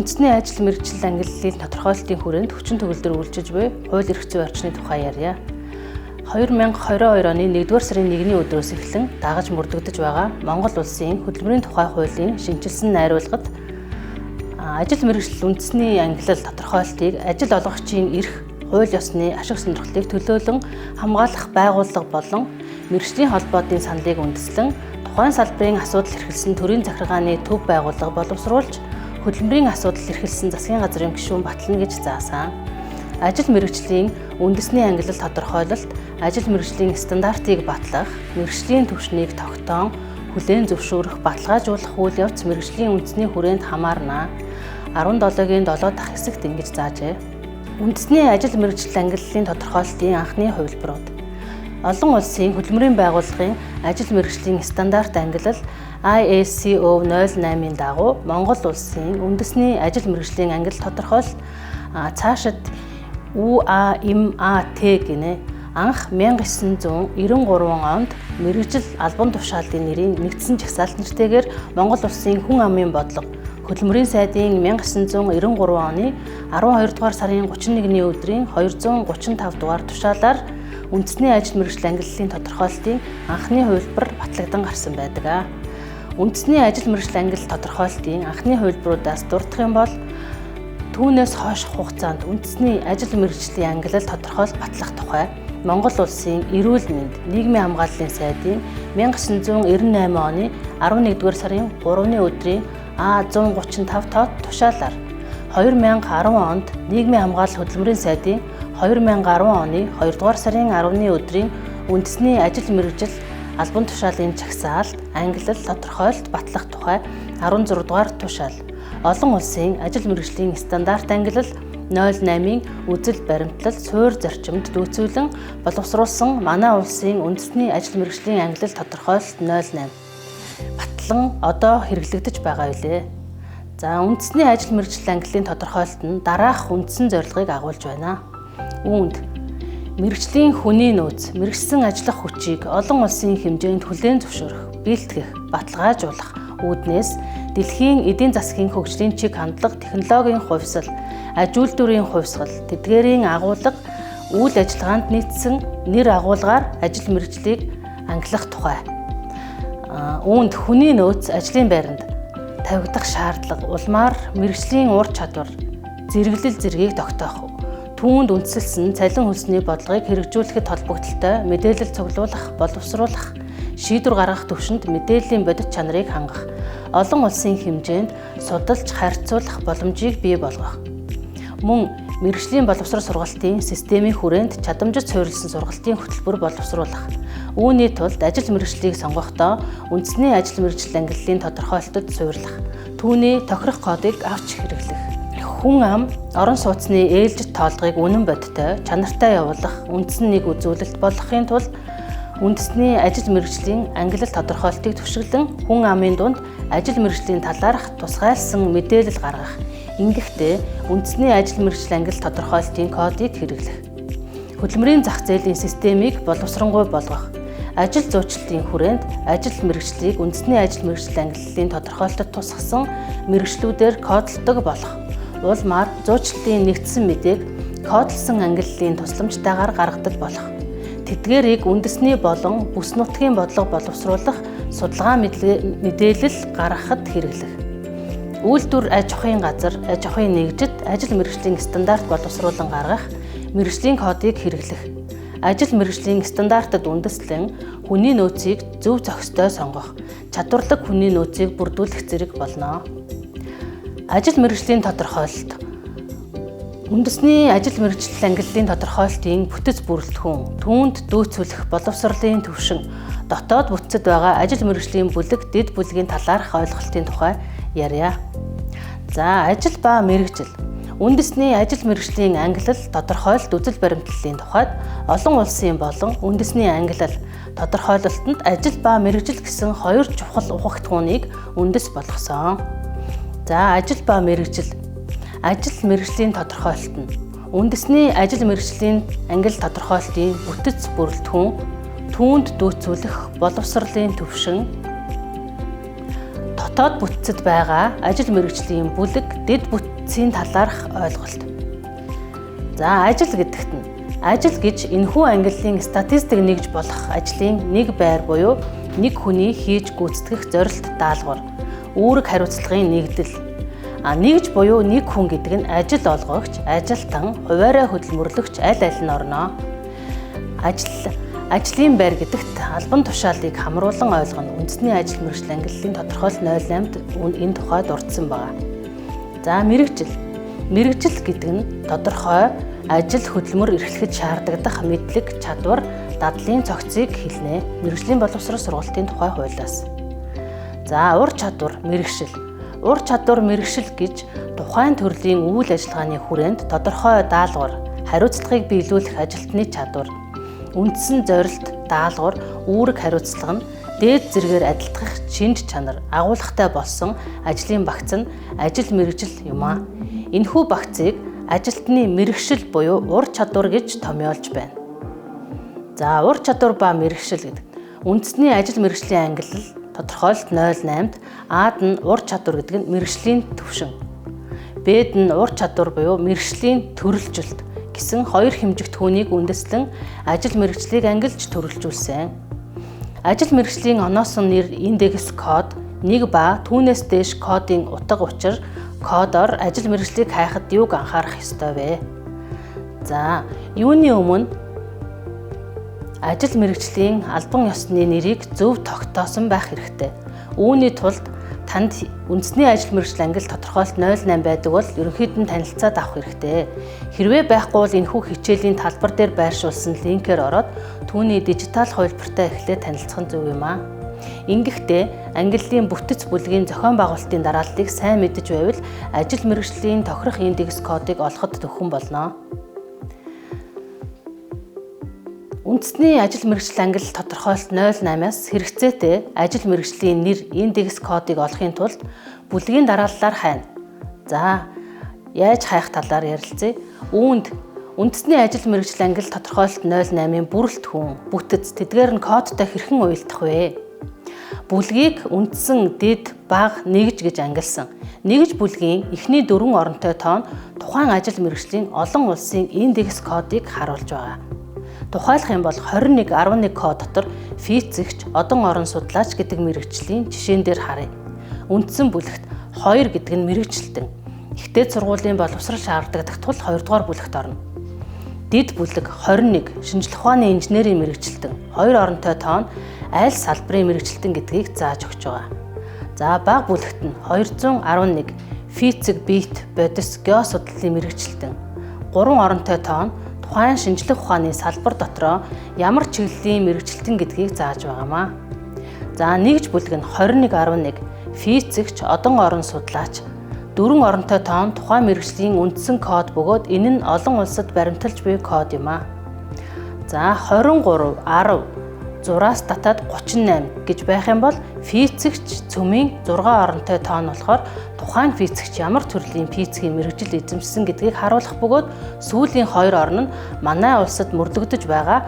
үндэсний ажил мэргэжил ангиллалын тодорхойлолтын хүрээнд хүчин төгөлдөр үйлчилж буй хууль эрх зүйн орчны тухай ярья. 2022 оны 1-р сарын 1-ний өдрөөс эхлэн дагаж мөрдөгдөж байгаа Монгол улсын хөдөлмөрийн тухай хуулийн шинжилсэн найруулгад ажил мэргэжил үндэсний ангиллал тодорхойлолтыг ажил олгогчийн эрх, хууль ёсны ашиг сонирхлыг төлөөлөн хамгаалах байгууллага болон мэргэжлийн холбоотын саналыг үндэслэн тухайн салбарын асуудал эрхэлсэн төрийн захиргааны төв байгууллага боловсруулж хөдөлмөрийн асуудал эрхэлсэн засгийн газрын гишүүн батлана гэж заасан. Ажил мэргэжлийн үндэсний ангиллал тодорхойлолт, ажил мэргэжлийн стандартыг батлах, мэргэжлийн түвшнийг тогтоон, хүлээн зөвшөөрөх, баталгаажуулах үйл явц мэргэжлийн үндэсний хүрээнд хамаарна. 17-гийн 7 дахь хэсэгт ингэж заажээ. Үндэсний ажил мэргэжил ангиллалын тодорхойлолтын анхны хувилбарууд. Олон улсын хөдөлмөрийн байгууллагын ажил мэргэжлийн стандарт ангиллал ISCO 08-ын дагуу Монгол улсын үндэсний ажил мэргэжлийн ангиллал тодорхойлолт цаашид UAMAT гинэ анх 1993 онд мэргэжил албан тушаалын нэрийн нэгдсэн жагсаалт нэртэйгээр Монгол улсын хүн амын бодлого хөдөлмөрийн сайдын 1993 оны 12 дугаар сарын 31-ний өдрийн 235 дугаар тушаалаар үндэсний ажил мэргэжил ангиллалын тодорхойлолтын анхны хувилбар батлагдсан гарсан байдаг. Үндэсний ажил мэргэжил ангиллал тодорхойлолтын анхны хувилбаруудаас дурдах юм бол түүнээс хойш хугацаанд үндэсний ажил мэргэжлийн ангиллал тодорхойлолт батлах тухай Монгол улсын эрүүл мэнд нийгмийн хамгааллын сайдын 1998 оны 11-р сарын 3-ны өдрийн А135 тоод тушаалаар 2010 онд нийгмийн хамгаалал хөдөлмөрийн сайдын 2010 оны 2-р сарын 10-ны өдрийн үндэсний ажил мэргэжил албан тушаалын жагсаалт ангиллал тодорхойлолт батлах тухай 16-р тушаал олон улсын ажил мэргэжлийн стандарт ангиллал 08-ийн үзэл баримтлал суур зарчимд дүүцүүлэн боловсруулсан манай улсын үндэсний ажил мэргэжлийн ангиллал тодорхойлолт 08 батлан одоо хэрэглэгдэж байгаа билээ. За үндэсний ажил мэргэжил ангиллалын тодорхойлолт нь дараах үндсэн зорилгыг агуулж байна. Үүнд мэргэжлийн хүний нөөц, мэргэжсэн ажиллах хүчийг олон улсын хэмжээнд хүлээн зөвшөөрөх, бэлтгэх, баталгаажуулах үүднээс дэлхийн эдийн засгийн хөгжлийн чиг хандлага, технологийн хувьсал, аж үйлдвэрийн хувьсгал, тэдгээрийн агуулга, үйл ажиллагаанд нийцсэн нэр агуулгаар ажил мэргэжлийг ангилах тухай. Үүнд хүний нөөц ажлын байранд тавигдах шаардлага, улмаар мэргэжлийн ур чадвар, зэрэглэл зэргийг тогтоох, түүнд үндэслэн цалин хөлсний бодлогыг хэрэгжүүлэхэд холбогдлолтой мэдээлэл цуглуулах, боловсруулах, шийдвэр гаргах төвшөнд мэдээллийн бодит чанарыг хангах, олон улсын хэмжээнд судалж харьцуулах боломжийг бий болгох. Мөн мэргэжлийн боловсрол сургалтын системийн хүрээнд чадамжид суурилсан сургалтын хөтөлбөр боловсруулах. Үүний тулд ажил мэргэжлийг сонгохдоо үндэсний ажил мэргэжил ангиллалын тодорхойлолтод суурлах, түүний тохирох кодыг авч хэрэглэх. Хүн ам орон сууцны ээлжит тоолгыг үнэн бодиттой, чанартай явуулах үндсэн нэг үзүүлэлт болгохын тулд үндэсний ажил мэргэжлийн ангиллал тодорхойлолтыг түшиглэн хүн амын дунд ажил мэргэжлийн талаарх тусгайлсан мэдээлэл гаргах. Ингэхдээ үндэсний ажил мэргэжил ангиллал тодорхойлолтын кодыг хэрэглэх. Хөдөлмөрийн зах зээлийн системийг боловсронгуй болгох. Ажил зуучлалын хүрээнд ажил мэргэжлийг үндэсний ажил мэргэжил ангиллалын тодорхойлолтод тусгасан мэргэжлүүдээр кодлдог болох. Улмаар зуучлалын нэгдсэн мэдээг кодлсон ангиллалын тусламжтайгаар гаргадаг болох. Тэдгээрийг үндэсний болон бүс нутгийн бодлого боловсруулах судалгаа мэдээлэл гаргахад хэрэглэх. Үйлдвэр аж ахуйн газар, аж ахуйн нэгжид ажил мэргэжлийн стандарт боловсруулан гаргах, мэргэжлийн кодыг хэрэглэх. Ажил мэргэжлийн стандартад үндэслэн хүний нөөцийг зөв зохистой сонгох, чадварлаг хүний нөөцийг бүрдүүлэх зэрэг болно. Ажил мэргэжлийн тодорхойлолт. Үндэсний ажил мэргэжил ангиллалын тодорхойлолтын бүтэц бүрэлдэхүүн, түүнд дүүцүүлэх боловсролын түвшин, дотоод бүтцэд байгаа ажил мэргэжлийн бүлэг, дэд бүлгийн талаарх ойлголтын тухай ярья. За ажил ба мэргэжил. Үндэсний ажил мэргэжлийн ангиллал тодорхойлолт үзэл баримтлалын тухайд олон улсын болон үндэсний ангиллал тодорхойлолтод ажил ба мэргэжил гэсэн хоёр чухал ухагтхууныг үндэс болгосон. За ажил ба мэргэжил. Ажил мэргэжлийн тодорхойлолт нь үндэсний ажил мэргэжлийн ангиллал тодорхойлолтын бүтэц бүрэлдэхүүн, түүнд дүүцүүлэх боловсролын түвшин, дотоод бүтцэд байгаа ажил мэргэжлийн бүлэг, дэд эцсийн талаарх ойлголт. За ажил гэдэгт нь ажил гэж энэхүү ангиллын статистик нэгж болох ажлын нэг байр буюу нэг хүний хийж гүйцэтгэх зорилт даалгавар, үүрэг хариуцлагын нэгдэл. Нэгж буюу нэг хүн гэдэг нь ажил олгогч, ажилтан, хуваарай хөдөлмөрлөгч аль аль нь орно. Ажлын байр гэдэгт албан тушаалыг хамруулан ойлгоно. Үндэсний ажил мэргэжил ангиллын тодорхойлолт 08-д энэ тухай дурдсан байна. За мэргэжил. Мэргэжил гэдэг нь тодорхой ажил хөдөлмөр эрхлэхэд шаардлагадах мэдлэг, чадвар, дадлын цогцыг хэлнэ. Мэргэжлийн боловсрол сургалтын тухай хуулиас. За ур чадвар, мэргэжил. Ур чадвар мэргэжил гэж тухайн төрлийн үйл ажиллагааны хүрээнд тодорхой даалгавар, хариуцлагыг биелүүлэх ажилтны чадвар, үндсэн зорилт, даалгавар, үүрэг хариуцлага нь дээд зэргээр адилдах шинж чанар, агуулгатай болсон ажлын багц нь ажил мэргэжил юм а. Энэхүү багцыг ажилтны мэргэжил буюу ур чадвар гэж томьёолж байна. За ур чадвар ба мэргэжил гэдэг. Үндэсний ажил мэргэжлийн ангиллал тодорхойлолт 08-д Ад нь ур чадвар гэдэг нь мэргэжлийн төвшин. Б'д нь ур чадвар буюу мэргэжлийн төрөлжилт гэсэн хоёр хэмжигт түүнийг үндэслэн ажил мэргэжлийг ангилж төрөлжүүлсэн. Ажил мэргэжлийн оноосон нэр индекс код 1 ба түүнээс дээш кодын утга учир кодоор ажил мэргэжлийг хайхад юуг анхаарах ёстой вэ? За, юуны өмнө ажил мэргэжлийн албан ёсны нэрийг зөв тогтоосон байх хэрэгтэй. Үүний тулд танд үндэсний ажил мэргэжил ангилал тодорхойлолт 08 байдаг бол ерөнхийд нь танилцаад авах хэрэгтэй. Хэрвээ байхгүй бол энэхүү хичээлийн талбар дээр байршуулсан линкээр ороод түүний дижитал хувилбартай эхлээд танилцах нь зөв юм а. Ингэхдээ ангиллын бүтэц бүлгийн зохион байгуулалтын дарааллыг сайн мэдэж байвал ажил мэргэжлийн тохирох индекс кодыг олоход төвхөн болно. Үндэсний ажил мэргэжил ангиллал тодорхойлолт 08-аас хэрэгцээтэй ажил мэргэжлийн нэр индекс кодыг олохын тулд бүлгийн дарааллаар хайна. За, яаж хайх талаар ярилцъя. Үүнд үндэсний ажил мэргэжил ангиллал тодорхойлолт 08-ын бүрэлд хүн, бүтэц, тэдгээр нь кодтой хэрхэн уялдах вэ? Бүлгийг үндсэн, дэд, бага, нэгж гэж ангилсан. Нэгж бүлгийн эхний 4 оронтой тоон тухайн ажил мэргэжлийн олон улсын индекс кодыг харуулж байгаа. Тухайлах юм бол 2111 код дотор физикч, одон орон судлаач гэдэг мэргэжлийн жишээн дээр харъя. Үндсэн бүлэгт 2 гэдэг нь мэргэжилтэн. Ихтэй сургуулийн боловсрол шаардлагадах тул 2 дугаар бүлэгт орно. Дэд бүлэг 21 шинжлэх ухааны инженерийн мэргэжилтэн. 2 оронтой тоон аль салбарын мэргэжилтэн гэдгийг зааж өгч байгаа. За бага бүлэгт нь 211 физик, бит, бодис, геосудлалын мэргэжилтэн. 3 оронтой тоон тухайн шинжлэх ухааны салбар дотроо ямар чиглэлийн мэргэжилтэн гэдгийг зааж байгаамаа. За нэгж бүлэг нь 2111 физикч, одон орон судлаач. 4 оронтой тоон тухайн мэргэжлийн үндсэн код бөгөөд энэ нь олон улсад баримталж буй код юм а. За 23 10 6-аас татаад 38 гэж байх юм бол физикч цөмийн 6 оронтой тоон болохоор тухайн физикч ямар төрлийн физикийн мэргэжил эзэмшсэн гэдгийг харуулах бөгөөд сүүлийн 2 орон нь манай улсад мөрдөгдөж байгаа